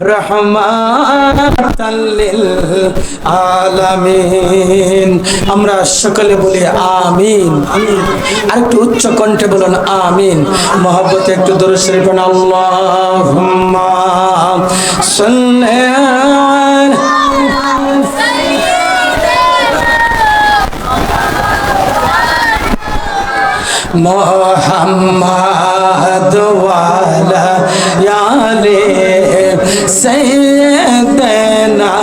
রাহমাতাল লিল আলামিন। আমরা সকলে বলি আমিন। আর একটু উচ্চ কণ্ঠে বলুন আমিন। মহব্বতে একটু দরুদ শরীফ পড়ুন। আল্লাহুম্মা সাল্লি আলা মুহাম্মাদ ওয়া আলা আলি সাইয়্যিদিনা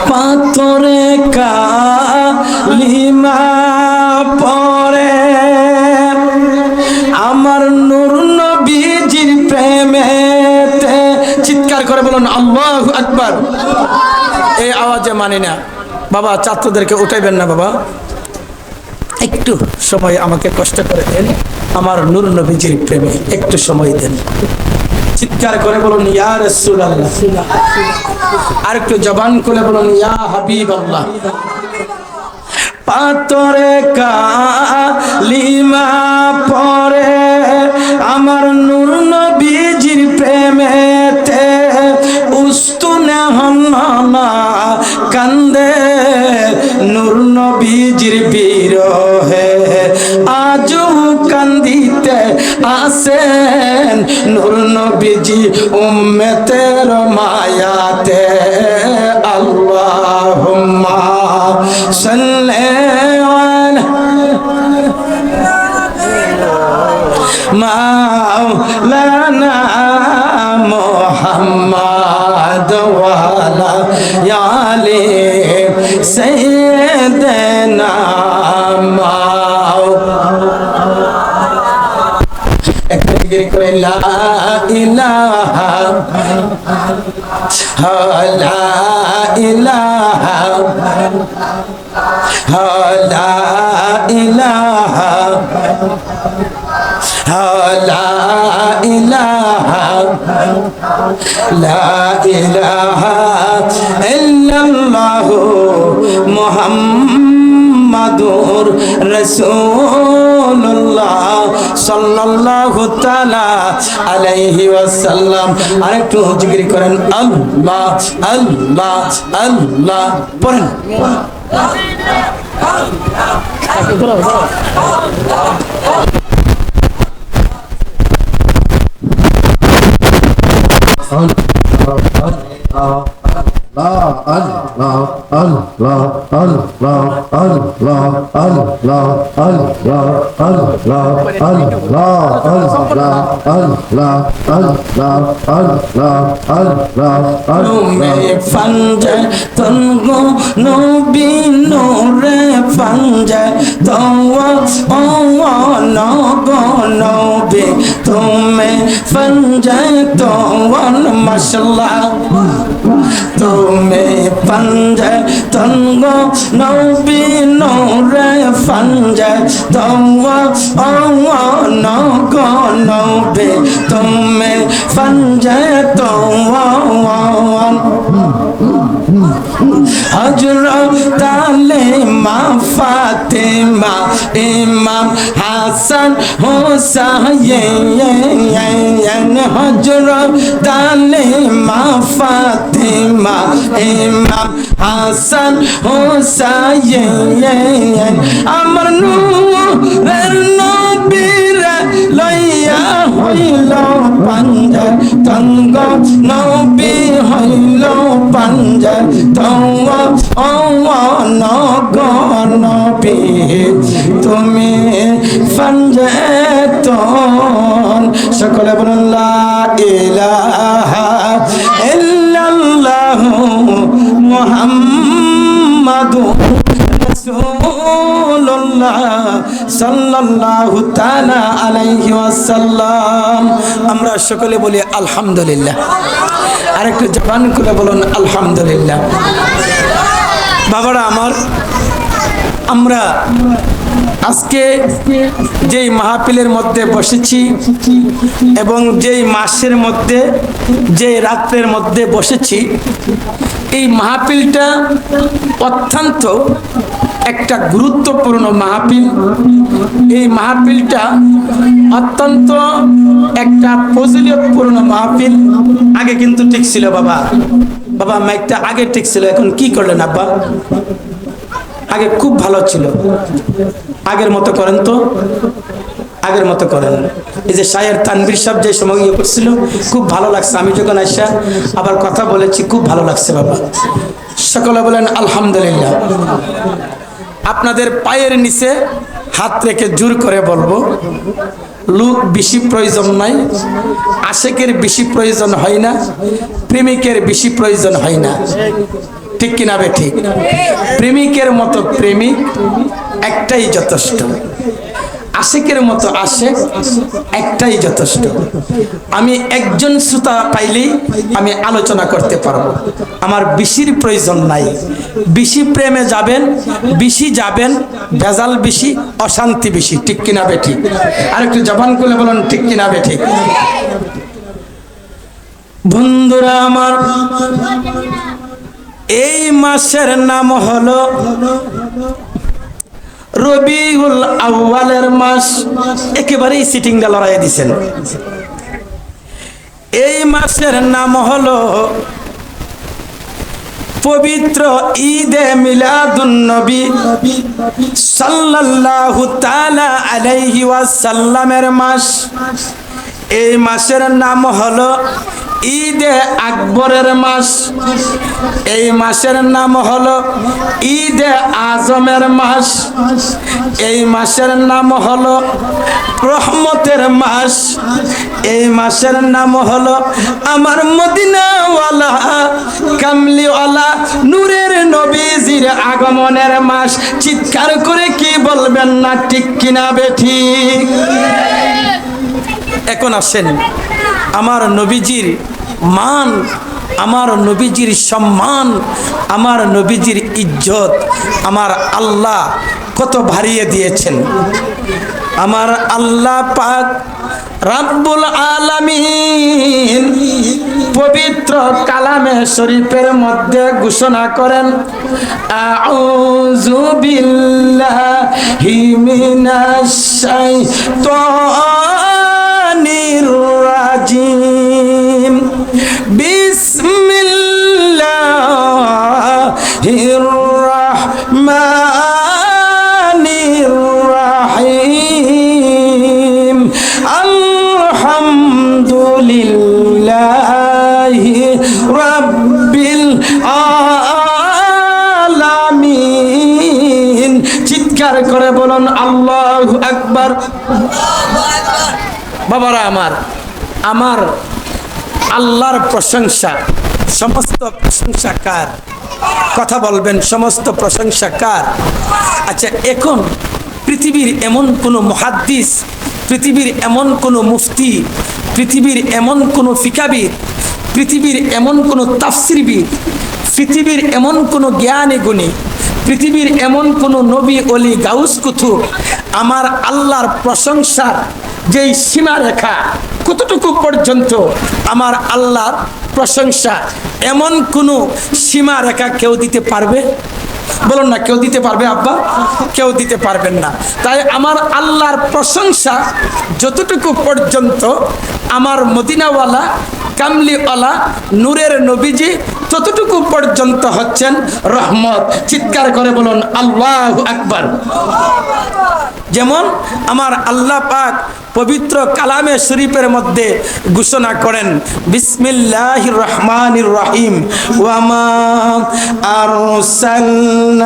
পাথরে কালিমা পড়ে আমার নূর নবীজির প্রেমেতে। চিৎকার করে বলুন আল্লাহু আকবার। এই আওয়াজে মানি না বাবা, ছাত্রদেরকে উঠাইবেন না বাবা, একটু সময় আমাকে কষ্ট করে দেন, আমার নূর নবীজির প্রেমে একটু সময় দেন। চিৎকার করে বলুন ইয়া রাসূলুল্লাহ। আর একটু জবান খুলে বলুন ইয়া হাবিবাল্লাহ। পাথরে কালিমা পড়ে আমার নূর নবীজির প্রেমেতে, উস্তুনে হন্না কান্দে নূর নবীজির বিরহে, আজও কান্দিতে আসেন নূর নবীজি উম্মতের মায়াতে। আল্লাহুম্মা সাল্লি আলা মাওলানা মুহাম্মদ ওয়া আলা আলি সাইয়্যিদিনা লা ইলাহা লা ইলাহা লা ইলাহা লা ইলাহা লা ইলাহা ইল্লাল্লাহু মুহাম্মাদুর রাসূলুল্লাহ সাল্লাল্লাহু তাআলা আলাইহি ওয়াসাল্লাম। আরেকটু জিকির করেন আল্লাহ আল্লাহ আল্লাহ পড়েন। ফাঞ্জে তনগো নবী নূরে ফাঞ্জে তোয়া ও নগো নবী তুমি ফাঞ্জে তোয়ান মাশাআল্লাহ তুমি ফাঞ্জে তনগো নবী নূরে ফাঞ্জে তোয়া ও নগো নবী তুমি ফাঞ্জে তোয়ান হযরত আলী মা ফাতেমা ইমাম হাসান হুসাইন হযরত আলী মা ফাতেমা ইমাম হাসান হুসাইন আমার নূরের নবীর লইয়া হইল পাঞ্জা তঙ্গ নবী হইল পাঞ্জা তঙ্গ ও নগ নবী তুমি ফাঞ্জেতন। সকলে বলুন লা ইলাহা ইল্লাল্লাহু মুহাম্মাদুর রাসূলুল্লাহ সাল্লাল্লাহু তাআলা আলাইহি ওয়াসাল্লাম। আমরা সকলে বলি আলহামদুলিল্লাহ। আরেকটু জবান করে বলুন আলহামদুলিল্লাহ। বাবারা আমার, আমরা আজকে যেই মাহফিলের মধ্যে বসেছি এবং যেই মাসের মধ্যে যে রাত্রের মধ্যে বসেছি, এই মাহফিলটা অত্যন্ত একটা গুরুত্বপূর্ণ মাহফিল। এই মাহফিলটা অত্যন্ত একটা ফজিলতপূর্ণ মাহফিল। আগে কিন্তু ঠিক ছিল বাবা, বাবা মাইকটা আগে ঠিক ছিল, এখন কি করলেন আব্বা? আগে খুব ভালো ছিল, আগের মতো করেন তো, আগের মতো করেন। এই যে শায়ের তানভীর সাহেব যে সময় ইয়ে করছিল, খুব ভালো লাগছে। আমি যখন আসা আবার কথা বলেছি, খুব ভালো লাগছে বাবা। সকলে বলেন আলহামদুলিল্লাহ। আপনাদের পায়ের নিচে হাত রেখে জোর করে বলবো, লোক বেশি প্রয়োজন নাই, আশেকের বেশি প্রয়োজন হয় না, প্রেমিকের বেশি প্রয়োজন হয় না। ঠিক কিনা বে ঠিক? প্রেমিকের মতো প্রেমিক একটাই যথেষ্ট, আশেকের মতো আশেক একটাই যথেষ্ট। আমি একজন শ্রোতা পাইলেই আমি আলোচনা করতে পারবো, আমার বেশির প্রয়োজন নাই। বেশি প্রেমে যাবেন, বেশি যাবেন, ভেজাল বেশি, অশান্তি বেশি। ঠিক কিনা বে ঠিক? আর একটু জবান খুলে বলুন ঠিক কিনা বে ঠিক? বন্ধুরা আমার, এই মাসের নাম হলো রবিউল আউয়ালের মাস। একেবারেই সিটিংটা লড়াই দিছেন। এই মাসের নাম হলো পবিত্র ঈদে মিলাদুন নবী সাল্লাল্লাহু তাআলা আলাইহি ওয়াসাল্লামের মাস। এই মাসের নাম হলো ঈদে আকবরের মাস। এই মাসের নাম হলো ঈদে আজমের মাস। এই মাসের নাম হলো রহমতের মাস। এই মাসের নাম হলো আমার মদিনাওয়ালা কামলিওয়ালা নূরের নবীজির আগমনের মাস। চিৎকার করে কি বলবেন না ঠিক কিনা বে ঠিক? এখন আসেন, আমার নবীজির মান, আমার নবীজির সম্মান, আমার নবীজির ইজ্জত আমার আল্লাহ কত বাড়িয়ে দিয়েছেন। আমার আল্লাহ পাক রাব্বুল আলামিন পবিত্র কালামে শরীফের মধ্যে ঘোষণা করেন, আউযু বিল্লাহি মিনাশ শাইতানির রাজিম, বিসমিল্লাহির রাহমানির রাহিম, আলহামদুলিল্লাহি রাব্বিল আলামিন। চিৎকার করে বলুন আল্লাহু আকবার। বাবারা আমার, আমার আল্লাহর প্রশংসা, সমস্ত প্রশংসা কার? কথা বলবেন, সমস্ত প্রশংসা কার? আচ্ছা, এখন পৃথিবীর এমন কোনো মুহাদ্দিস, পৃথিবীর এমন কোনো মুফতি, পৃথিবীর এমন কোনো ফিকাবিদ, পৃথিবীর এমন কোনো তাফসিরবিদ, পৃথিবীর এমন কোনো জ্ঞানী গুণী, পৃথিবীর এমন কোনো নবী অলি গাউস কুতুব আমার আল্লাহর প্রশংসার যেই সীমারেখা কতটুকু পর্যন্ত আমার আল্লাহর প্রশংসা, এমন কোনো সীমারেখা কেউ দিতে পারবে? বলুন না, কেউ দিতে পারবে আব্বা? কেউ দিতে পারবেন না। তাই আমার আল্লাহর প্রশংসা যতটুকু পর্যন্ত আমার মদিনাওয়ালা কামলিওয়ালা নূরের নবীজি ততটুকু পর্যন্ত হচ্ছেন রহমত। চিৎকার করে বলুন আল্লাহু আকবার। যেমন আমার আল্লাহ পাক পবিত্র কালামে শরীফের মধ্যে ঘোষণা করেন, বিসমিল্লাহির রহমানির রহিম, ওয়া মা আরসালনাকা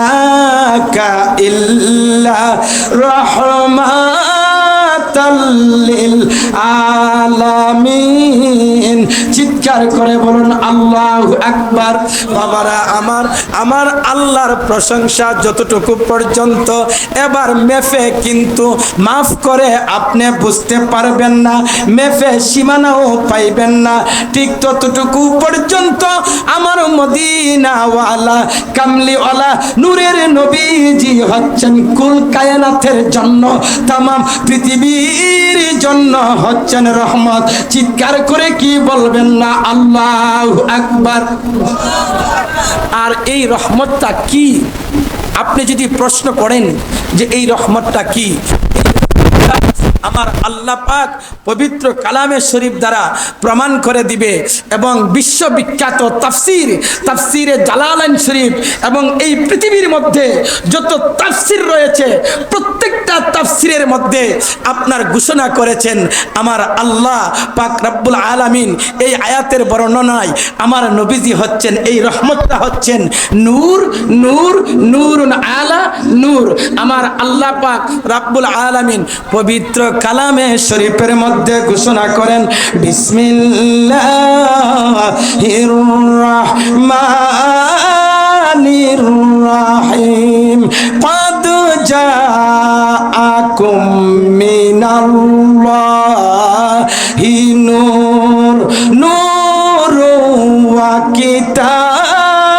ইল্লা রাহমাতাল লিল আলামিন। চিৎকার করে বলুন আল্লাহু আকবার। বাবারা আমার, আমার আল্লাহর প্রশংসা যতটুকু পর্যন্ত, এবার মেফে কিন্তু মাফ করে আপনি বুঝতে পারবেন না, মেফে সীমানাও পাইবেন না, ঠিক ততটুকু পর্যন্ত আমার মদিনাওয়ালা কামলিওয়ালা নূরের নবীজি হচ্ছেন কুল কায়নাতের জন্য, তামাম পৃথিবীর জন্য হচ্ছেন রহমত। চিৎকার করে কি বলবেন না আল্লাহু আকবার। আর এই রহমতটা কি? আপনি যদি প্রশ্ন করেন যে এই রহমতটা কি, আমার আল্লাহ পাক পবিত্র কালামে শরীফ দ্বারা প্রমাণ করে দিবে। এবং বিশ্ববিখ্যাত তাফসিরে জালালাইন শরীফ এবং এই পৃথিবীর মধ্যে যত তাফসির রয়েছে প্রত্যেকটা তাফসিরের মধ্যে আপনার ঘোষণা করেছেন আমার আল্লাহ পাক রব্বুল আলামিন এই আয়াতের বর্ণনায় আমার নবীজি হচ্ছেন, এই রহমতটা হচ্ছেন নূর নূর নূরুন আলা নূর। আমার আল্লাহ পাক রব্বুল আলামিন পবিত্র কালামে শরীফের মধ্যে ঘোষণা করেন বিসমিল্লাহির রাহমানির রাহিম ক্বাদ জাআকুম মিনাল্লাহি নূর নূরুন ওয়া কিতাবুম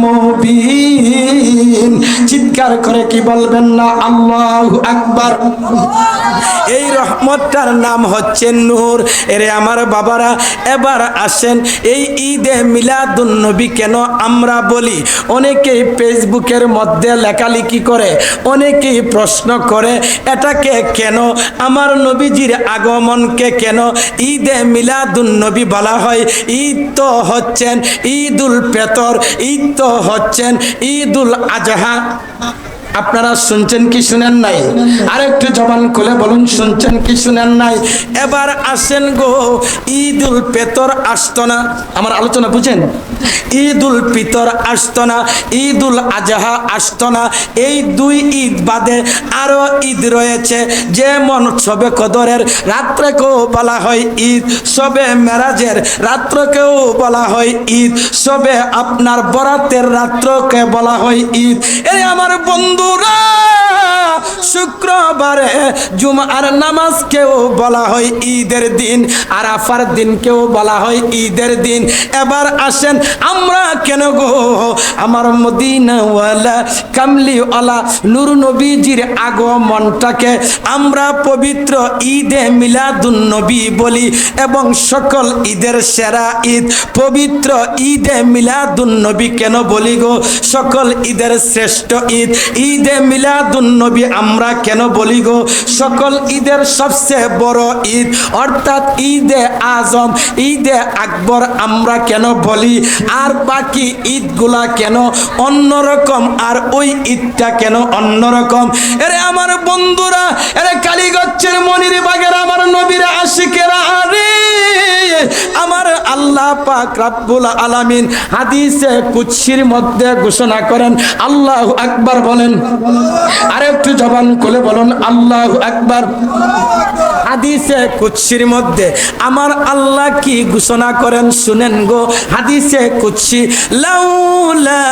মুবিন। চিৎকার করে কি বলবেন না আল্লাহু আকবার। এই রহমতটার নাম হচ্ছে নূর। এরে আমার বাবারা, এবার আসেন এই ঈদে মিলাদুন নবী কেন আমরা বলি? অনেকেই ফেসবুকের মধ্যে লেখালেখি করে, অনেকেই প্রশ্ন করে এটাকে কেন, আমার নবীজির আগমনকে কেন ঈদে মিলাদুন নবী বলা হয়? ঈদ তো হচ্ছেন ঈদুল ফিতর, ঈদ তো হচ্ছেন ঈদুল আজহা। আপনারা শুনছেন কি শুনেন নাই? আরেকটু জবান খুলে বলুন শুনছেন কি শুনেন নাই? এবার আসেন গো, ঈদুল ফিতর আসতো না, আমার আলোচনা বুঝেন? ঈদুল ফিতর আসতো না, ঈদুল আজহা আসতো না। এই দুই ঈদ বাদে আরো ঈদ রয়েছে, যেমন শবে কদরের রাত্রেকেও বলা হয় ঈদ, শবে মেরাজের রাত্রকেও বলা হয় ঈদ, শবে আপনার বরাতের রাত্রকে বলা হয় ঈদ। এই আমার বন্ধুরা, শুক্রবারে জুমার নামাজকেও বলা হয় ঈদের দিন, আরাফার দিনকেও বলা হয় ঈদের দিন। এবার আসেন আমরা কেন গো আমার মদিনাওয়ালা কামলিওয়ালা নূর নবীজির আগমনটাকে আমরা পবিত্র ঈদে মিলাদুন নবী বলি, এবং সকল ঈদের সেরা ঈদ পবিত্র ঈদে মিলাদুন নবী কেন বলি গো? সকল ঈদের শ্রেষ্ঠ ঈদ ঈদে মিলাদুন নবী আমরা কেন বলি গো? সকল ঈদের সবচেয়ে বড় ঈদ অর্থাৎ ঈদে আজম, ঈদে আকবর আমরা কেন বলি? আর বাকি ঈদগুলা কেন অন্যরকম, আর ওই ঈদটা কেন অন্যরকম? এরে আমার বন্ধুরা, এরে কালীগঞ্জের মনির বাগের আমার নবীর আশিকেরা, আরে আমার আল্লাহ পাক রব্বুল আলামিন হাদিসে কুদসির মধ্যে ঘোষণা করেন, আল্লাহু আকবার বলেন, আর একটু জবান খুলে বলুন আল্লাহু আকবার। হাদিসে কুদসির মধ্যে আমার আল্লাহ কি ঘোষণা করেন শুনেন গো। হাদিসে কুদসি, লাউলা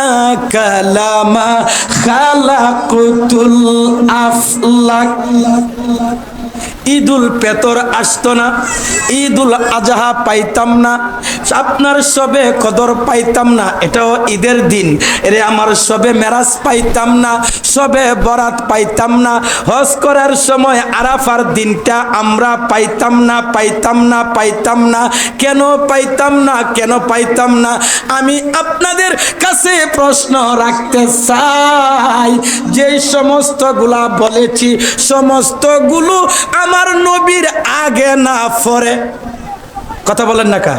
কালামা খালাকুতুল আফলাক। ঈদুল ফিতর আসতো না, ঈদুল আজহা পাইতাম না, আপনার শবে কদর পাইতাম না, এটাও ঈদের দিন। এরে আমার শবে মেরাজ পাইতাম না, শবে বরাত পাইতাম না, হজ করার সময় আরাফার দিনটা আমরা পাইতাম না, পাইতাম না, পাইতাম না। কেন পাইতাম না, কেন পাইতাম না? আমি আপনাদের কাছে প্রশ্ন রাখতে চাই, যে সমস্তগুলা বলেছি সমস্তগুলো আমার নবীর আগে না পরে। কথা বলেন না কা?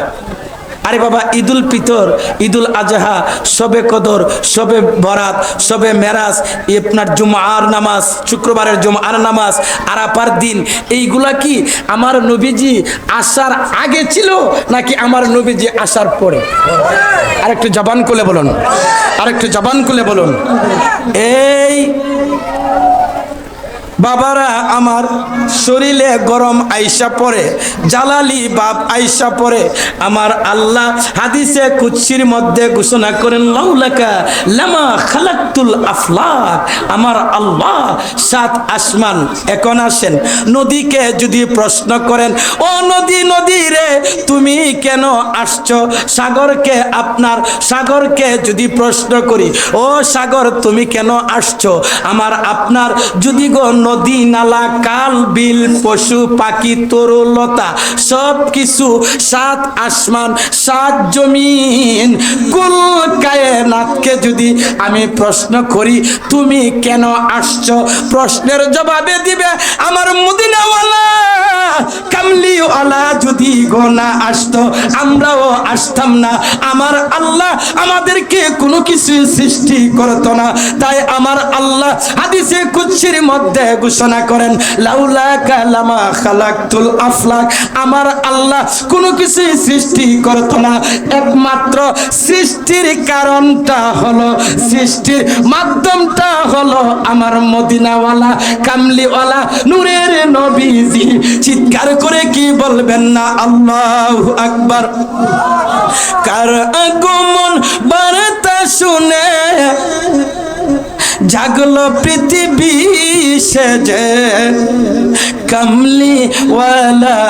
আরে বাবা, ঈদুল ফিতর, ঈদুল আজহা, শবে কদর, শবে বরাত, শবে মেরাজ, আপনার জুমার নামাজ, শুক্রবারের জুমার নামাজ, আরাফার দিন, এইগুলা কি আমার নবীজি আসার আগে ছিল নাকি আমার নবীজি আসার পরে? আরেকটু জবান খুলে বলুন, আরেকটু জবান খুলে বলুন। এই বাবারা আমার, শরীরে গরম আইসা পড়ে, জালালি বাপ আইসা পড়ে, আমার আল্লাহ হাদিসে কুদসির মধ্যে ঘোষণা করেন, লাউলাকা লামা খালাকতুল আফলাক। আমার আল্লাহ সাত আসমান। এখন আসেন, নদীকে যদি প্রশ্ন করেন, ও নদী, নদী রে তুমি কেন আসছো? সাগরকে, আপনার সাগরকে যদি প্রশ্ন করি, ও সাগর তুমি কেন আসছো? আমার আপনার যদি গো নদী নালা কাল বিল পশু পাখি তরুলতা সব কিছু, সাত আসমান সাত জমিন, কুল কায়নাতকে যদি আমি প্রশ্ন করি তুমি কেন আসছো, প্রশ্নের জবাবে দিবে আমার মদিনাওয়ালা কামলিওয়ালা যদি গো না আসতো আমরাও আসতাম না। আমার আল্লাহ আমাদেরকে কোনো কিছু সৃষ্টি করতো না, তাই আমার আল্লাহ হাদিসে কুদসির মধ্যে ঘোষণা করেন লাউলা কালামা খালাকতুল আফলাক, আমার আল্লাহ কোনো কিছু সৃষ্টি করতো না, একমাত্র সৃষ্টির কারণটা হলো, সৃষ্টির মাধ্যমটা হলো আমার মদিনাওয়ালা কামলিওয়ালা নূরের নবীজি। চিৎকার করে কি বলবেন না আল্লাহু আকবার। কার আগমন বার্তা শুনে জাগলো পৃথিবী সেজে, কামলি ওয়ালা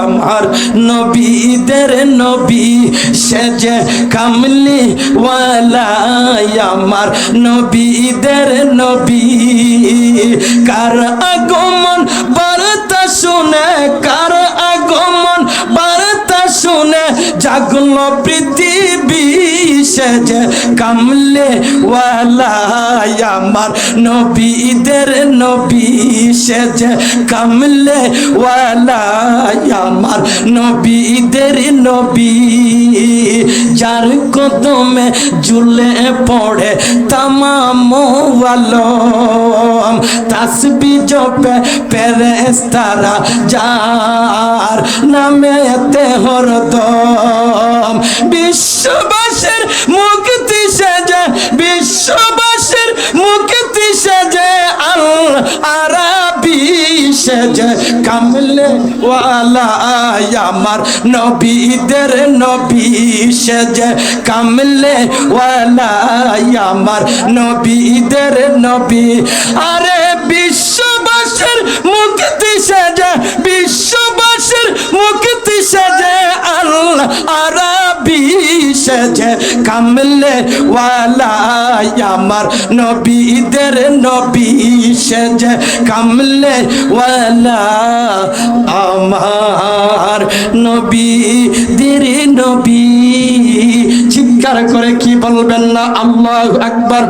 আমার নবীদের নবী সেজে, কামলি ওয়ালা আমার নবীদের নবী। কার আগমন বার্তা শুনে, কার আগমন বার্তা শুনে জাগলো পৃথিবী সেজে, কামলে ওয়ালা আমার নবীদের নবী সেজে, কামলে ওয়ালা আমার নবীদের নবী। যার কদমে ঝুলে পড়ে তামাম আলম, তাসবিহ জপে ফেরেশতারা যার নামেতে হরদম, বিশ্ববাসীর মুক্তি সেজে, বিশ্ববাসীর মুক্তি সেজে আল আরাবী সেজে, কামলে ওয়ালা আমার নবীদের নবী সেজে, কামলে ওয়ালা আমার নবীদের নবী। আরে বিশ্ববাসীর মুক্তি সেজে, বিশ্ববাসীর মুক্তি সেজে আল আরাবী সেজে, কামলে ওয়ালা আমার নবীদের নবী সেজে, কামলে ওয়ালা আমার নবীদের নবী। চিৎকার করে কি বলবেন না আল্লাহু আকবার।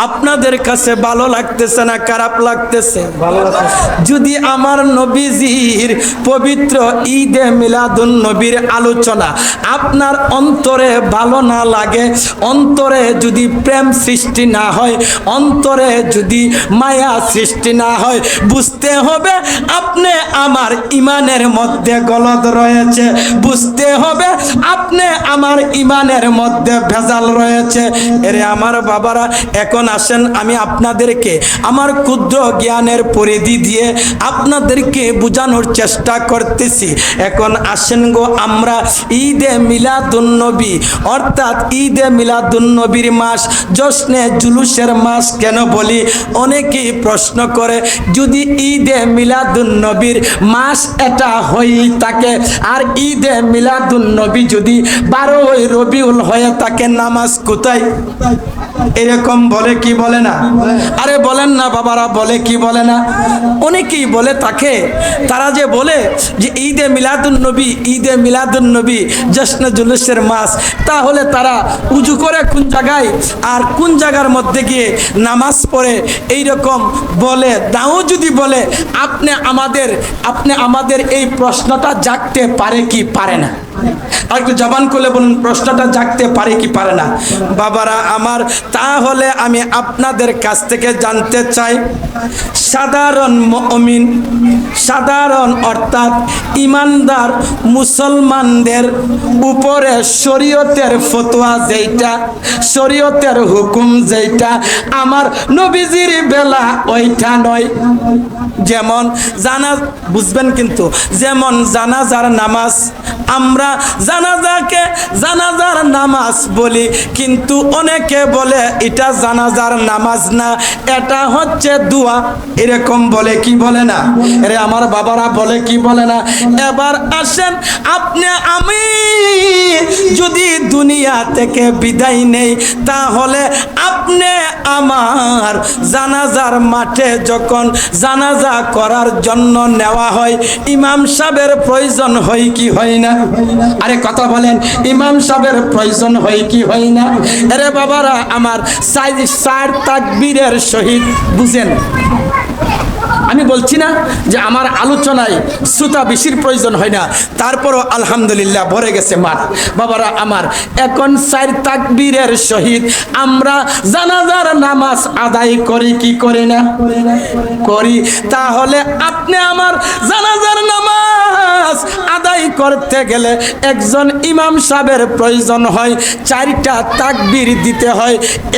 আপনাদের কাছে ভালো লাগতেছে না খারাপ লাগতেছে? ভালো লাগতেছে। যদি আমার নবীজির পবিত্র ঈদে মিলাদুন নবীর আলোচনা আপনার অন্তরে ভালো না লাগে, অন্তরে যদি প্রেম সৃষ্টি না হয়, অন্তরে যদি মায়া সৃষ্টি না হয়, বুঝতে হবে আপনি আমার ইমানের মধ্যে গলদ রয়েছে, বুঝতে হবে আপনি আমার ইমানের মধ্যে ভেজাল রয়েছে। এরে আমার বাবারা, এখন আসেন আমি আপনাদেরকে আমার ক্ষুদ্র জ্ঞানের পরিধি দিয়ে আপনাদেরকে বোঝানোর চেষ্টা করতেছি। এখন আসেন গো, আমরা ঈদে মিলাদুন্নবী অর্থাৎ ঈদে মিলাদুন্নবীর মাস, জশ্নে জুলুসের মাস কেন বলি? অনেকেই প্রশ্ন করে, যদি ঈদে মিলাদুন্নবীর মাস এটা হয়ে থাকে আর ঈদে মিলাদুন্নবী যদি 12 রবিউল হয়ে থাকে, নামাজ কোথায়? এরকম বলে কি বলে না? আরে বলেন না বাবারা, বলে কি বলে না? অনেকেই বলে থাকে, তারা যে বলে যে ঈদে মিলাদুন্নবী, ঈদে মিলাদুন্নবী জশ্নে জুলুসের মাস, তাহলে তারা উজু করে কোন জায়গায় আর কোন জায়গার মধ্যে গিয়ে নামাজ পড়ে? এইরকম বলে দাও যদি বলে, আপনি আমাদের এই প্রশ্নটা জাগতে পারে কি পারে না? আর একটু জবান খুলে বলুন, প্রশ্নটা জাগতে পারে কি পারে না? বাবারা আমার, তাহলে আমি আপনাদের কাছ থেকে জানতে চাই, সাধারণ মুমিন, সাধারণ অর্থাৎ ইমানদার মুসলমানদের উপরে শরীয়তের ফতোয়া যেটা, শরীয়তের হুকুম যেটা, আমার নবীজির বেলা ওইটা নয়। যেমন বুঝবেন কিন্তু, যেমন জানাজার নামাজ, আমরা জানাজার নামাজ বলি, কিন্তু অনেকে বলে এটা জানাজার নামাজ না, এটা হচ্ছে দোয়া, এরকম বলে কি বলে না? আরে আমার বাবারা বলে কি বলে না? এবার আসেন, আমি যদি দুনিয়া থেকে বিদায় নেই, তাহলে আপনি আমার জানাজার মাঠে যখন জানাজা করার জন্য নেওয়া হয়, ইমাম সাহেবের প্রয়োজন হয় কি হয় না? আরে কথা বলেন, ইমাম সাহেবের প্রয়োজন হয় কি হয় না? আরে বাবারা আমার, 4 তাকবীরের সহিত বুঝেন, আমি বলছি না যে আমার আলোচনায় শ্রোতা বেশির প্রয়োজন হয় না, তারপরও আলহামদুলিল্লাহ ভরে গেছে মাঠ। বাবারা আমার, এখন 4 তাকবীরের সহিত আমরা জানাজার নামাজ আদায় করি কি করি না? করি। তাহলে আপনি আমার জানাজার নামাজ আদায় করতে গেলে একজন ইমাম সাহেবের প্রয়োজন হয়, 4টা তাকবীর দিতে হয়,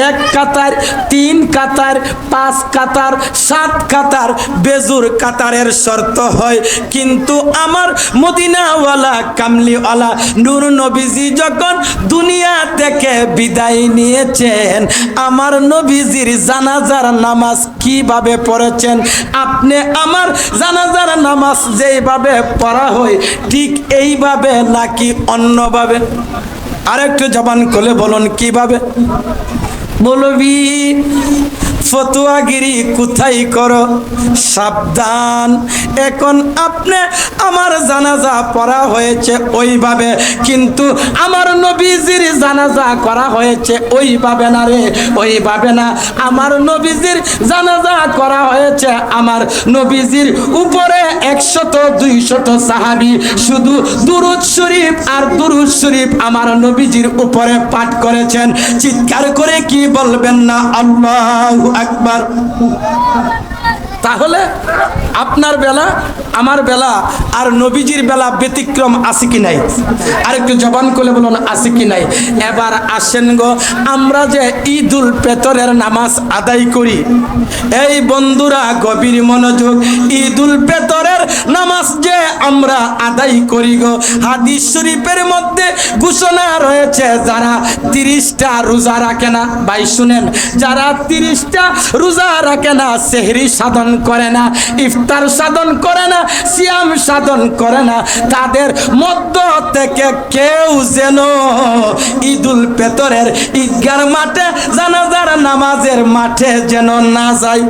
1 কাতার, 3 কাতার, 5 কাতার, 7 কাতার, বেজুর কাতারের শর্ত হয়। কিন্তু আমার মদিনাওয়ালা কামলিওয়ালা নূর নবীজি যখন দুনিয়া থেকে বিদায় নিয়েছেন, আমার নবীজির জানাজার নামাজ কিভাবে পড়েছেন? আপনি আমার জানাজার নামাজ যেইভাবে পড়া হয় ঠিক এইভাবে নাকি অন্যভাবে? আরেকটু জবান খুলে বলুন কিভাবে? বলবি ফতুয়াগিরি কোথায় করো, সাবধান। এখন আপনি আমার জানাজা পড়া হয়েছে ওইভাবে, কিন্তু আমার নবীজির জানাজা করা হয়েছে ওইভাবে না রে, ওইভাবে না। আমার নবীজির জানাজা করা হয়েছে, আমার নবীজির উপরে 100-200 সাহাবী শুধু দুরূদ শরীফ আর দুরূদ শরীফ আমার নবীজির উপরে পাঠ করেছেন। চিৎকার করে কি বলবেন না আল্লাহু আকবার? তাহলে আপনার বেলা আমার বেলা আর নবীজির বেলা ব্যতিক্রম আছে কি নাই? আরেকটু জবান করে বলুন আছে কি নাই? এবার আসেন গো, আমরা যে ঈদুল ফিতরের নামাজ আদায় করি, এই বন্ধুরা গভীর মনোযোগ, ঈদুল ফিতরের নামাজ যে আমরা আদায় করি গো, হাদিস শরীফের মধ্যে ঘোষণা রয়েছে, যারা 30টা রোজা রাখে না, ভাই শুনেন, যারা 30টা রোজা রাখে না, সেহরি সাধন করে না, ইফতার সাধন করে না, সিয়াম সাধন করে না, তাদের মধ্য থেকে কেউ যেন ঈদুল ফিতরের ঈদগার মাঠে জানাজার নামাজের মাঠে যেন না যায়।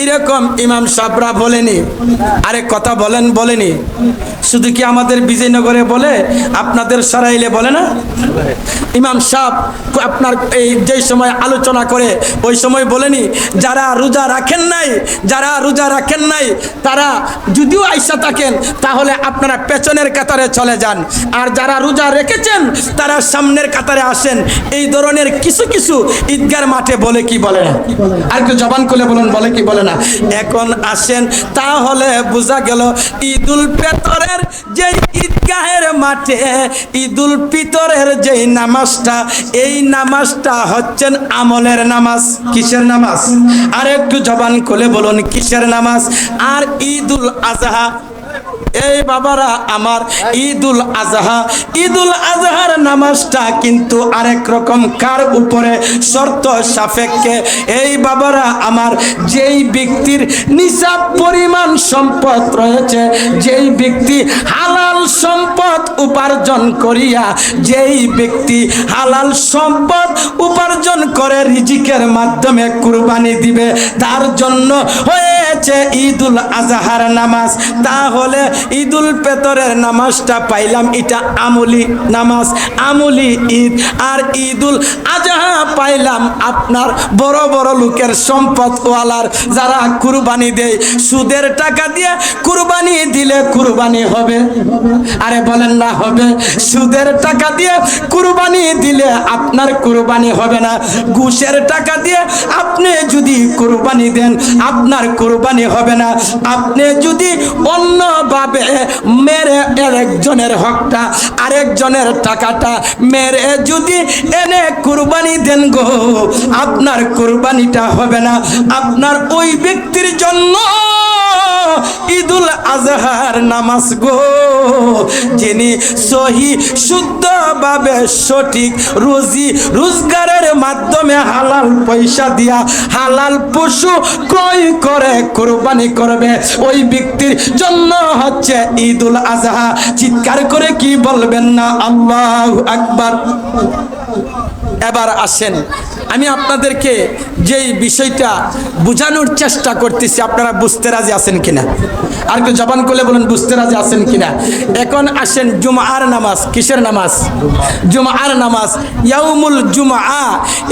এরকম ইমাম সাহেবরা বলেনি? আরে কথা বলেন, বলেনি? শুধু কি আমাদের বিজয়নগরে বলে, আপনাদের সরাইলে বলে না? ইমাম সাহেব আপনার এই যে সময় আলোচনা করে ওই সময় বলেনি, যারা রোজা রাখেন নাই, যারা রোজা রাখেন নাই তারা যদিও আইসা থাকেন তাহলে আপনারা পেছনের কাতারে চলে যান, আর যারা রোজা রেখেছেন তারা সামনের কাতারে আসেন। এই ধরনের কিছু কিছু ঈদগার মাঠে বলে কি বলে না? আর একটু জবান খুলে বলুন, বলে কি বলে না? এখন আসেন, তাহলে বোঝা গেল ঈদুল ফিতরের যে ঈদগাহের মাঠে ঈদুল ফিতরের যে নামাজটা, এই নামাজটা হচ্ছেন আমলের নামাজ। কিসের নামাজ? আর একটু জবান খুলে বলুন কিসের নামাজ? আর ঈদুল আজহা, এই বাবারা আমার, ঈদুল আজহা, ঈদুল আজহার নামাজটা কিন্তু আরেক রকম। কার উপরে? শর্ত সাপেক্ষে। এই বাবারা আমার, যেই ব্যক্তির নিসাব পরিমাণ সম্পদ রয়েছে, যেই ব্যক্তি হালাল সম্পদ উপার্জন করিয়া, যেই ব্যক্তি হালাল সম্পদ উপার্জন করে রিজিকের মাধ্যমে কুরবানি দিবে, তার জন্য হয়েছে ঈদুল আজহার নামাজ। তাহলে ঈদুল ফিতরের নামাজটা পাইলাম, এটা আমলি নামাজ, আমলি ঈদ। আর ঈদুল আজহা পাইলাম আপনার বড় বড় লোকের সম্পদওয়ালার, যারা কুরবানি দেয়, সুদের টাকা দিয়ে কুরবানি দিলে কুরবানি হবে? আরে বলেন না হবে? সুদের টাকা দিয়ে কুরবানি দিলে আপনার কুরবানি হবে না। ঘুষের টাকা দিয়ে আপনি যদি কুরবানি দেন আপনার কুরবানি হবে না। আপনি যদি অন্যভাবে করবে, মেরে আরেকজনের হকটা, আরেকজনের টাকাটা মেরে যদি এনে কুরবানি দেন গো, আপনার কুরবানিটা হবে না। আপনার ওই ব্যক্তির জন্য ঈদুল আজহার নামাজ গো, যিনি সহি শুদ্ধভাবে সঠিক রুজি রোজগারের মাধ্যমে হালাল পয়সা দিয়া হালাল পশু ক্রয় করে কুরবানি করবে, ওই ব্যক্তির জন্য হচ্ছে ঈদুল আজহা। চিৎকার করে কি বলবেন না আল্লাহু আকবার? এবার আসেন, আমি আপনাদেরকে যেই বিষয়টা বোঝানোর চেষ্টা করতেছি, আপনারা বুঝতে রাজি আছেন কিনা? আর একটু জবান করলে বলেন বুঝতে রাজি আছেন কিনা। এখন আসেন, জুমার নামাজ কিসের নামাজ? জুমার নামাজ, ইয়াউমুল জুমআ।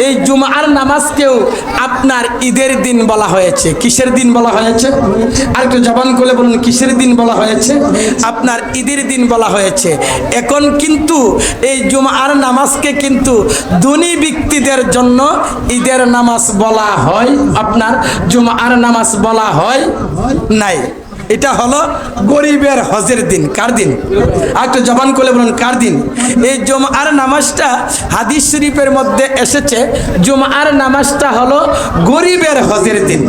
এই জুমার নামাজকেও আপনার ঈদের দিন বলা হয়েছে। কিসের দিন বলা হয়েছে? আর একটু জবান করলে বলুন কিসের দিন বলা হয়েছে? আপনার ঈদের দিন বলা হয়েছে। এখন কিন্তু এই জুমার নামাজকে কিন্তু ধনী ব্যক্তিদের জন্য ঈদের নামাজ বলা হয়, আপনার জুমার নামাজ বলা হয় নাই। এটা হলো গরিবের হজের দিন। কার দিন? আর একটু জবান করলে বলুন কার দিন? এই জুমার নামাজটা হাদিস শরীফের মধ্যে এসেছে, জুমার নামাজটা হলো গরিবের হজের দিন।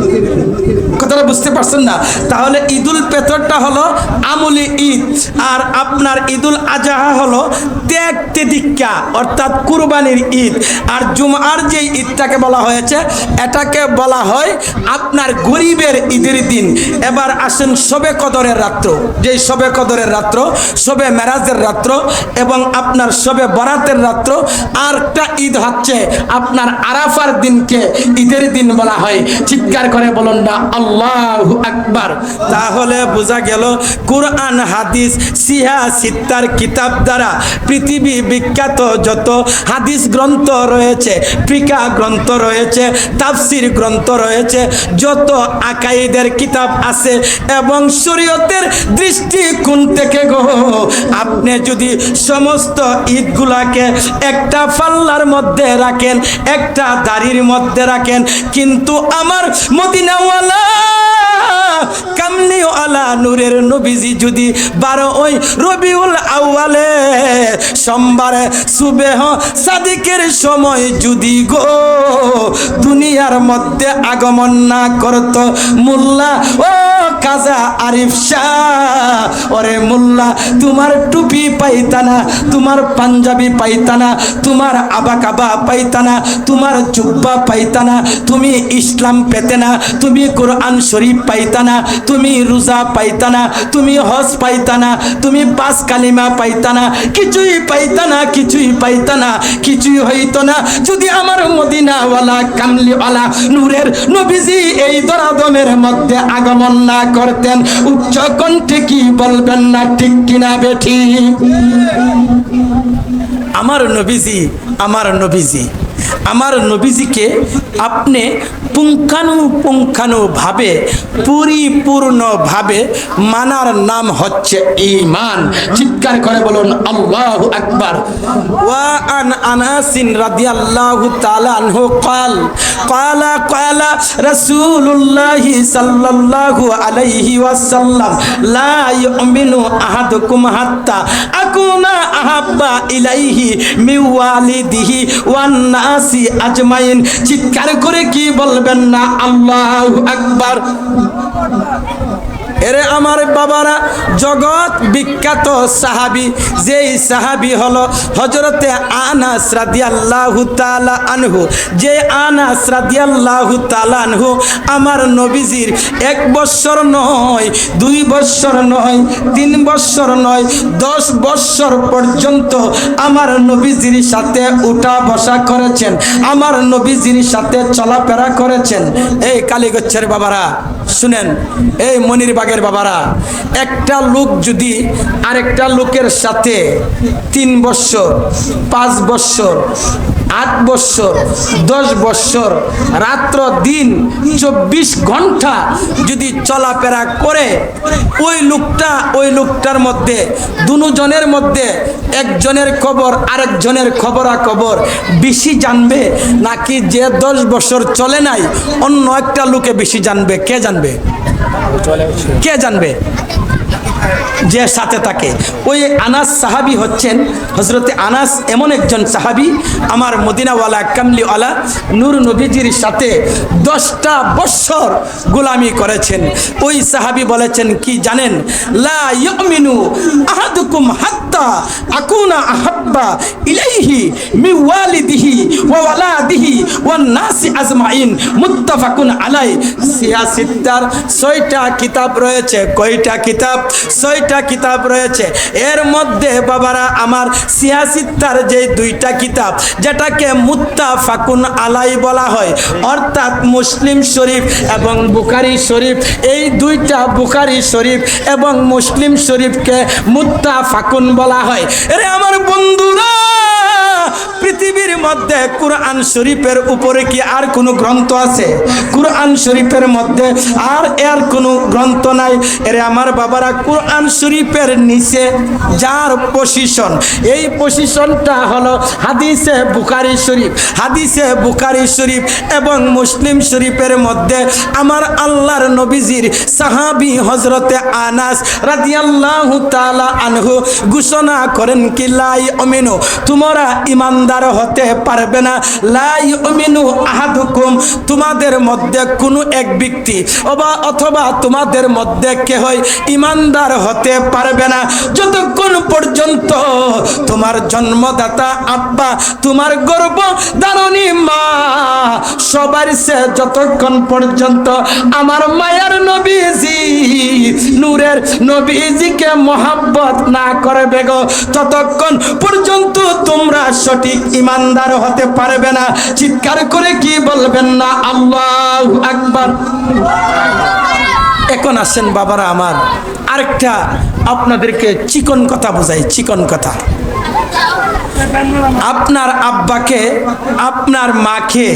কথাটা বুঝতে পারছেন না? তাহলে ঈদুল ফিতরটা হলো আমলি ঈদ, আর আপনার ঈদুল আজহা হলো ত্যাগ তেদিক্কা অর্থাৎ কুরবানির ঈদ। আর জুমার যে ঈদটাকে বলা হয়েছে এটাকে বলা হয় আপনার গরিবের ঈদের দিন। এবার আসেন শবে কদরের রাত্র, যেই শবে কদরের রাত্র, শবে মেরাজের রাত্র এবং আপনার শবে বরাতের রাত্র। আর একটা ঈদ হচ্ছে আপনার আরাফার দিনকে ঈদের দিন বলা হয়। চিৎকার করে বলুন না আল্লাহু আকবার। তাহলে বোঝা গেল কুরআন হাদিস সিহা সিত্তার কিতাব দ্বারা পৃথিবী বিখ্যাত যত হাদিস গ্রন্থ রয়েছে, ফিকাহ গ্রন্থ রয়েছে, তাফসির গ্রন্থ রয়েছে, যত আকাইদের কিতাব আছে এবং শরীয়তের দৃষ্টিকোণ থেকে গো, আপনি যদি সমস্ত ঈদগুলাকে একটা পাল্লার মধ্যে রাখেন, একটা দাড়ির মধ্যে রাখেন, কিন্তু আমার মদিনাওয়ালা কামলিওয়ালা নূরের নবীজি যদি 12 ওই রবিউল আউয়ালে সোমবারে সুবেহ সাদিকের সময় যদি গো দুনিয়ার মধ্যে আগমন না করত, মোল্লা ও কাজা আরিফ শাহ, ওরে মোল্লা তোমার টুপি পাইতানা, তোমার পাঞ্জাবি পাইতানা, তোমার আবাকাবা পাইতানা, তোমার জুব্বা পাইতানা, তুমি ইসলাম পেতে না, তুমি কোরআন শরীফ পাইতানা, তুমি রোজা পাইতানা, তুমি হজ পাইতানা, তুমি 5 কালিমা পাইতানা, কিছুই পাইতানা, কিছুই পাইতানা, কিছুই হইতো না যদি আমার মদিনাওয়ালা কামলিওয়ালা নূরের নবীজি এই দরাদমের মধ্যে আগমন না করতেন। উচ্চ কণ্ঠে কি বলবেন না ঠিক কিনা বেঠি? আমার নবীজি, আমার নবীজি, আমার নবীজিকে আপনি পুঙ্খানুপুঙ্খানুভাবে পরিপূর্ণভাবে মানার নাম হচ্ছে ঈমান। চিৎকার করে বলুন আল্লাহু আকবার। ওয়া আন আনাসিন রাদিয়াল্লাহু তাআলা আনহু ক্বালা রাসূলুল্লাহি সাল্লাল্লাহু আলাইহি ওয়াসাল্লাম লা ইউমিনু আহাদুকুম হাত্তা আকুনা আহাব্বা ইলাইহি মিন ওয়ালিদিহি ওয়ান নাসি আজমাইন। চিৎকার করে কি বলবেন না আল্লাহু আকবার? এরে আমার বাবারা, জগৎ বিখ্যাত সাহাবী, যেই সাহাবী হলো হযরতে আনাস রাদিয়াল্লাহু তাআলা আনহু। যে আনাস রাদিয়াল্লাহু তাআলা আনহু আমার নবীজির 1 বছর নয়, 2 বছর নয়, 3 বছর নয়, 10 বছর পর্যন্ত আমার নবীজির সাথে উঠা বসা করেছেন, আমার নবীজির সাথে চলাফেরা করেছেন। এই কালীগচ্ছের বাবারা শুনেন, এই মনিরবাগের বাবারা, একটা লোক যদি আরেকটা লোকের সাথে 3 বছর, 5 বছর, 8 বছর, 10 বছর, রাত্র দিন 24 ঘন্টা যদি চলাফেরা করে, ওই লোকটার মধ্যে দুজনের মধ্যে একজনের খবর আরেকজনের খবরাখবর বেশি জানবে, নাকি যে 10 বছর চলে নাই অন্য একটা লোকে বেশি জানবে? কে জানবে? কে জানবে? যে সাথে থাকে। ওই আনাস সাহাবি হচ্ছেন, হজরতে আনাস এমন একজন সাহাবি আমার মদিনাওয়ালা কামলিওয়ালা নূর নবীজির সাথে 10টা বৎসর গোলামি করেছেন। ওই সাহাবি বলেছেন কি জানেন, লা ইউমিনু আহাদুকুম হাত্তা আকুনা আহাব্বা ইলাইহি মিন ওয়ালিদিহি ওয়া ওয়ালাদিহি ওয়ান নাসি আজমাইন, মুত্তাফাকুন আলাই। সিয়াসিত্তার 6টা কিতাব রয়েছে। কয়টা কিতাব? 6টা কিতাব রয়েছে। এর মধ্যে বাবারা আমার সিয়াসিত্তার যে 2টা কিতাব যেটাকে মুত্তাফাকুন আলাই বলা হয়, অর্থাৎ মুসলিম শরীফ এবং বুখারী শরীফ, এই 2টা বুখারী শরীফ এবং মুসলিম শরীফকে মুত্তাফাকুন বলা হয়। এরে আমার বন্ধুরা, পৃথিবীর মধ্যে কুরআন শরীফের উপরে কি আর কোনো গ্রন্থ আছে? কুরআন শরীফের মধ্যে আর এর কোনো গ্রন্থ নাই। এরে আমার বাবারা, কুরআন শরীফের নিচে যার পজিশন, এই পজিশনটা হলো হাদিসে বুখারী শরীফ। হাদিসে বুখারী শরীফ এবং মুসলিম শরীফের মধ্যে আমার আল্লাহর নবীজির সাহাবী হযরতে আনাস রাদিয়াল্লাহু তাআলা আনহু ঘোষণা করেন কি লা ইউমিনু, তোমরা ইমানদার হতে পারবে না। লা ইউমিনু আহাদুকুম, তোমাদের মধ্যে কোনো এক ব্যক্তি অথবা তোমাদের মধ্যে কেহই ইমানদার হতে পারবে না যতক্ষণ পর্যন্ত তোমার জন্মদাতা আব্বা, তোমার গর্ভধারণী মা, সবার সে যতক্ষণ পর্যন্ত আমার মায়ের নবীজি নূরের নবীজিকে মহব্বত না করবে গো, ততক্ষণ পর্যন্ত তোমরা সঠিক ইমানদার হতে পারবে না। চিৎকার করে কি বলবেন না আল্লাহু আকবার? এখন আসেন বাবারা আমার, আরেকটা আপনাদেরকে চিকন কথা বোঝাই। চিকন কথা, আপনার আব্বাকে আপনার মাকে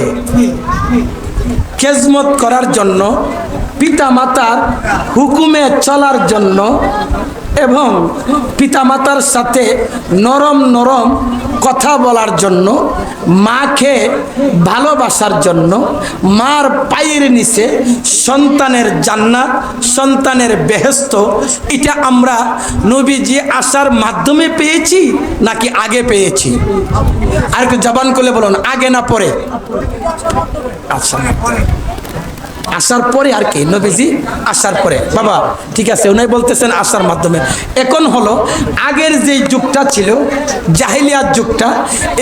খেজমত করার জন্য, পিতা মাতার হুকুমে চলার জন্য এবং পিতামাতার সাথে নরম নরম কথা বলার জন্য, মাকে ভালোবাসার জন্য, মার পায়ের নিচে সন্তানের জান্নাত, সন্তানের বেহেশত, এটা আমরা নবীজি আসার মাধ্যমে পেয়েছি নাকি আগে পেয়েছি? আর একটু জবান করে বলুন, আগে না পরে? আচ্ছা, আসার পরে। আর কি নবীজি আসার পরে? বাবা ঠিক আছে, উনি বলতেছেন আসার মাধ্যমে। এখন হলো আগের যে যুগটা ছিল, জাহিলিয়াত যুগটা,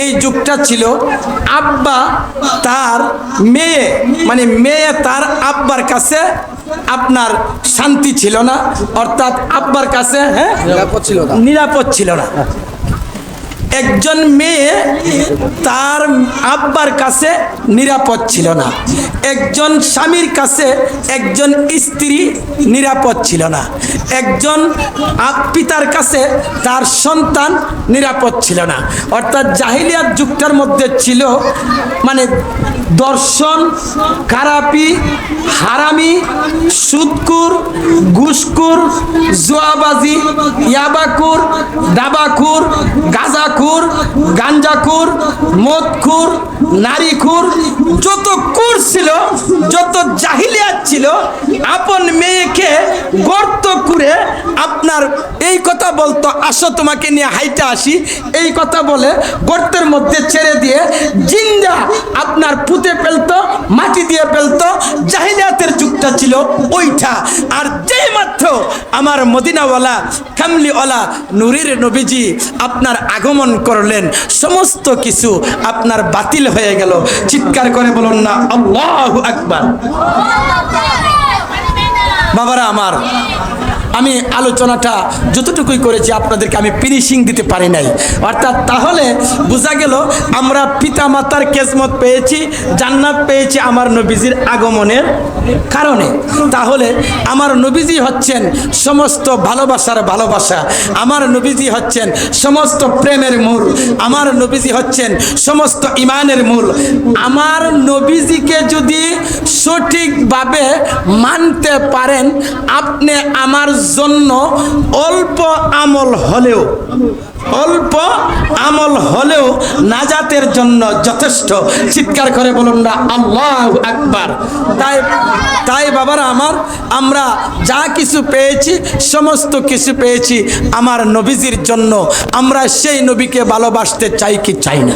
এই যুগটা ছিল আব্বা তার মেয়ে, মানে মেয়ে তার আব্বার কাছে আপনার শান্তি ছিল না, অর্থাৎ আব্বার কাছে নিরাপদ ছিল না। একজন মেয়ে তার আব্বার কাছে নিরাপদ ছিল না, একজন স্বামীর কাছে একজন স্ত্রী নিরাপদ ছিল না, একজন পিতার কাছে তার সন্তান নিরাপদ ছিল না। অর্থাৎ জাহিলিয়াত যুগটার মধ্যে ছিল মানে দর্শন, খারাপি, হারামি, সুদকুর, ঘুষকুর, জুয়াবাজি, ইয়াবাকুর, ডাবাকুর, গাঁজাকুর, গাঞ্জাকুর, মদকুর, নারীকুর, যত কুর ছিল, যত জাহিলিয়াত ছিল, আপন মেয়েকে গর্ত করে আপনার এই কথা বলতো, আসো তোমাকে নিয়ে হাইটা আসি, এই কথা বলে গর্তের মধ্যে ছেড়ে দিয়ে জিন্দা আপনার পুঁতে ফেলতো, মাটি দিয়ে ফেলতো। জাহিলিয়াতের যুগটা ছিল ওইটা। আর যেই মাত্র আমার মদিনাওয়ালা কামলিওয়ালা নূরের নবীজি আপনার আগমন করলেন, সমস্ত কিছু আপনার বাতিল হয়ে গেল। চিৎকার করে বলুন না আল্লাহু আকবার। বাবারা আমার, আমি আলোচনাটা যতটুকুই করেছি আপনাদেরকে আমি ফিনিশিং দিতে পারি নাই। অর্থাৎ তাহলে বোঝা গেল আমরা পিতা মাতার খেজমত পেয়েছি, জান্নাত পেয়েছি আমার নবীজির আগমনের কারণে। তাহলে আমার নবীজি হচ্ছেন সমস্ত ভালোবাসার ভালোবাসা, আমার নবীজি হচ্ছেন সমস্ত প্রেমের মূল, আমার নবীজি হচ্ছেন সমস্ত ইমানের মূল। আমার নবীজিকে যদি সঠিকভাবে মানতে পারেন, আপনি আমার জন্য অল্প আমল হলেও অল্প আমল হলেও নাজাতের জন্য যথেষ্ট। চিৎকার করে বলুন না আল্লাহু আকবার। তাই বাবারা আমার, আমরা যা কিছু পেয়েছি সমস্ত কিছু পেয়েছি আমার নবীজির জন্য। আমরা সেই নবীকে ভালোবাসতে চাই কি চাই না?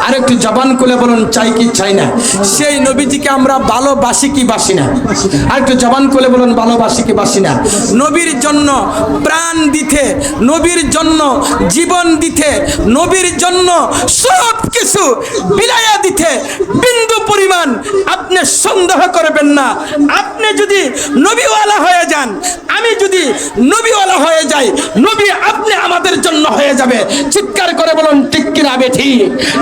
আর একটু জবান খুলে বলুন চাই কি চাই না? সেই নবীজিকে আমরা ভালোবাসি কি বাসি না? আর একটু জবান খুলে বলুন ভালোবাসি কি বাসি না? নবীর জন্য প্রাণ দিতে, নবীর জন্য জীবন দিতে, নবীর জন্য সব কিছু বিলাইয়া দিতে বিন্দু পরিমাণ আপনি সন্দেহ করবেন না। আপনি যদি নবীওয়ালা হয়ে যান, আমি যদি নবীওয়ালা হয়ে যাই, নবী আপনি আমাদের জন্য হয়ে যাবে। চিৎকার করে বলুন ঠিক কিনা বেঠি?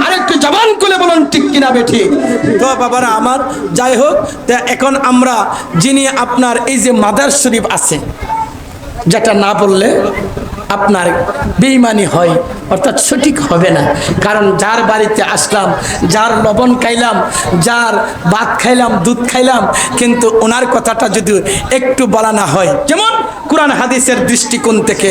আর একটু জবান খুলে বলুন ঠিক কিনা বেঠি? তো বাবারা আমার, যাই হোক, এখন আমরা যিনি আপনার এই যে মাদার শরীফ আছে, যেটা না বললে আপনার বেঈমানি হয়, অর্থাৎ সঠিক হবে না। কারণ যার বাড়িতে আসলাম, যার লবণ খাইলাম, যার ভাত খাইলাম, দুধ খাইলাম, কিন্তু ওনার কথাটা যদি একটু বলা না হয়, যেমন কোরআন হাদিসের দৃষ্টিকোণ থেকে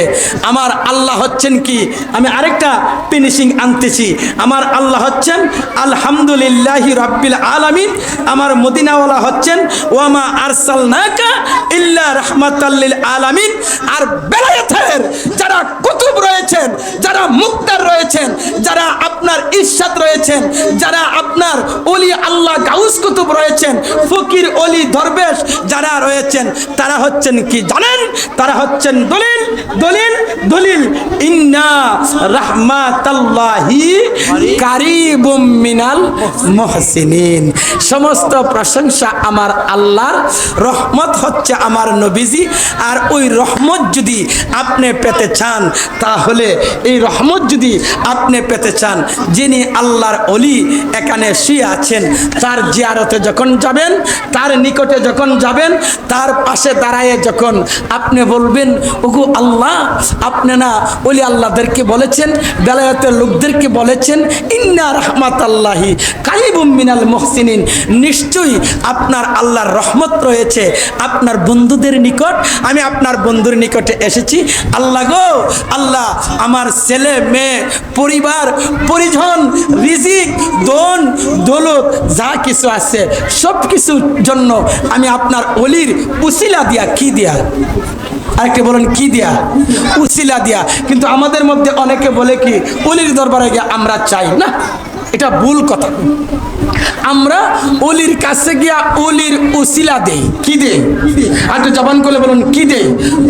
আমার আল্লাহ হচ্ছেন কি, আমি আরেকটা ফিনিশিং আনতেছি, আমার আল্লাহ হচ্ছেন আলহামদুলিল্লাহি রাব্বিল আলামিন, আমার মদিনাওয়ালা হচ্ছেন ওয়ামা আরসালনাকা ইল্লা রাহমাতাল লিল আলামিন। আর বেলায়েতের যারা কুতুব রয়েছেন, যারা মুক্তার রয়েছেন, যারা আপনার ইরশাদ রয়েছেন, যারা আপনার ওলি আল্লাহ গাউস কুতুব রয়েছেন, ফকির ওলি দরবেশ যারা রয়েছেন, তারা হচ্ছেন কি জানেন? তারা হচ্ছেন দলিল দলিল দলিল ইন্না রাহমাতাল্লাহি কারিবুম মিনাল মুহসিনিন। সমস্ত প্রশংসা আমার আল্লাহর, রহমত হচ্ছে আমার নবীজি। আর ওই রহমত যদি আপনি পেতে চান, তাহলে এই রহমত যদি আপনি পেতে চান, যিনি আল্লাহর ওলি এখানে শুয়ে আছেন, তার জিয়ারতে যখন যাবেন, তার নিকটে যখন যাবেন, তার পাশে দাঁড়ায় যখন আপনি বলবেন, ওগো আল্লাহ, আপনি না ওলি আল্লাহদেরকে বলেছেন, বেলায়েতের লোকদেরকে বলেছেন ইন্না রাহমাতাল্লাহি কারিবুম মিনাল মুহসিনিন, নিশ্চয়ই আপনার আল্লাহর রহমত রয়েছে আপনার বন্ধুদের নিকট। আমি আপনার বন্ধুর নিকটে এসেছি। আল্লাহ গো আল্লাহ, আমার ছেলে মেয়ে, পরিবার পরিজন, রিজিক, দন দৌলত যা কিছু আছে সব কিছুর জন্য আমি আপনার ওলির উসিলা দিয়া, কি দিয়া, আরেকটা বলেন কি দিয়া? উসিলা দিয়া। কিন্তু আমাদের মধ্যে অনেকে বলে কি ওলির দরবারে গিয়ে আমরা চাই না, এটা ভুল কথা। আমরা ওলির কাছে গিয়া ওলির উসিলা দেই। কি দেই? আর একটু জবান করে বলুন কি দেই?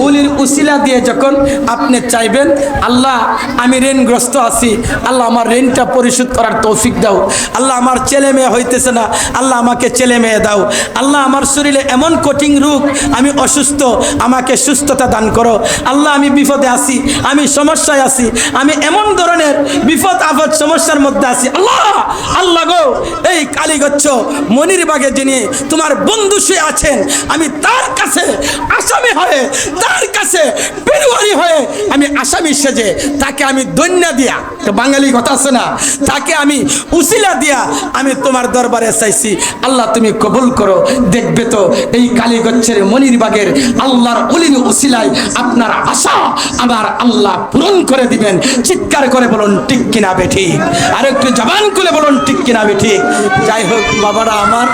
ওলির উসিলা দিয়ে যখন আপনি চাইবেন, আল্লাহ আমি ঋণগ্রস্ত আছি, আল্লাহ আমার ঋণটা পরিশোধ করার তৌফিক দাও, আল্লাহ আমার ছেলে মেয়ে হইতেছে না, আল্লাহ আমাকে ছেলে মেয়ে দাও, আল্লাহ আমার শরীরে এমন কঠিন রোগ, আমি অসুস্থ, আমাকে সুস্থতা দান করো, আল্লাহ আমি বিপদে আছি, আমি সমস্যায় আছি, আমি এমন ধরনের বিপদ আপদ সমস্যার মধ্যে আছি, আল্লাহ আল্লাহ গো, এই কালীগচ্ছ মনিরবাগে যিনি তোমার বন্ধু শুয়ে আছেন, আমি তার কাছে আসামি হয়ে, তার কাছে পেরুয়ারি হয়ে, আমি আসামি সেজে তাকে আমি দৈন্য দিয়া, তো বাঙালি কথা আছে না, তাকে আমি উসিলা দিয়া আমি তোমার দরবারে চাইছি, আল্লাহ তুমি কবুল করো। দেখবে তো এই কালীগচ্ছের মনিরবাগের আল্লাহর ওলির উসিলায় আপনার আশা আমার আল্লাহ পূরণ করে দিবেন। চিৎকার করে বলুন ঠিক কিনা বেঠি? আর একটু জবান খুলে বলুন ঠিক কিনা বেঠি? যাই হোক বাবারা আমার,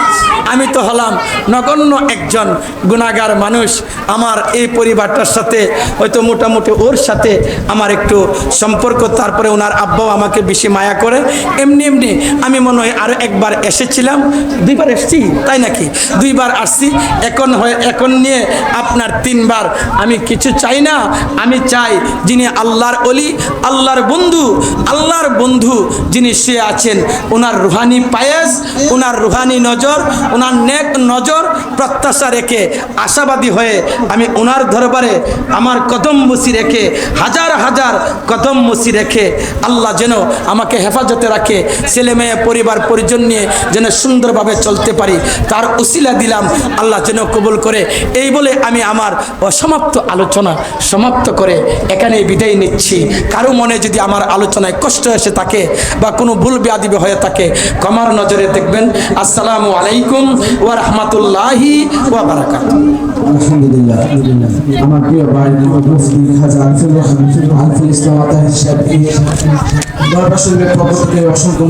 আমি তো হলাম নগণ্য একজন গুনাহগার মানুষ। আমার এই পরিবারটার সাথে হয়তো মোটামুটি ওর সাথে আমার একটু সম্পর্ক, তারপরে ওনার আব্বাও আমাকে বেশি মায়া করে। এমনি এমনি আমি মনে হয় আরও একবার এসেছিলাম, দুইবার এসেছি তাই নাকি, দুইবার আসছি। এখন নিয়ে আপনার তিনবার। আমি কিছু চাই না, আমি চাই যিনি আল্লাহর ওলি, আল্লাহর বন্ধু যিনি শুয়ে আছেন, ওনার রুহানি পায়েস, ওনার রুহানি নজর, ওনার নেক নজর প্রত্যাশা রেখে, আশাবাদী হয়ে আমি ওনার দরবারে আমার কদম মুছি রেখে, হাজার হাজার কদম মুছি রেখে, আল্লাহ যেন আমাকে হেফাজতে রাখে, ছেলে মেয়ে পরিবার পরিজন নিয়ে যেন সুন্দরভাবে চলতে পারি, তার উসিলা দিলাম, আল্লাহ যেন কবুল করে। এই বলে আমি আমার অসমাপ্ত আলোচনা সমাপ্ত করে এখানে বিদায় নিচ্ছি। কারো মনে যদি আমার আলোচনায় কষ্ট এসে থাকে বা কোনো ভুল বেয়াদবি হয়ে থাকে, ক্ষমার নজরে দেখবেন। আসসালামু আলাইকুম ওয়া রাহমাতুল্লাহি ওয়া বারাকাতুহু। আলহামদুলিল্লাহ, আমার প্রিয় ভাই মোহাম্মদ মুফতি খাজা হাফিজুল ইসলাম আতাহি সাহেব দরবার শরীফের পক্ষ থেকে অসংখ্য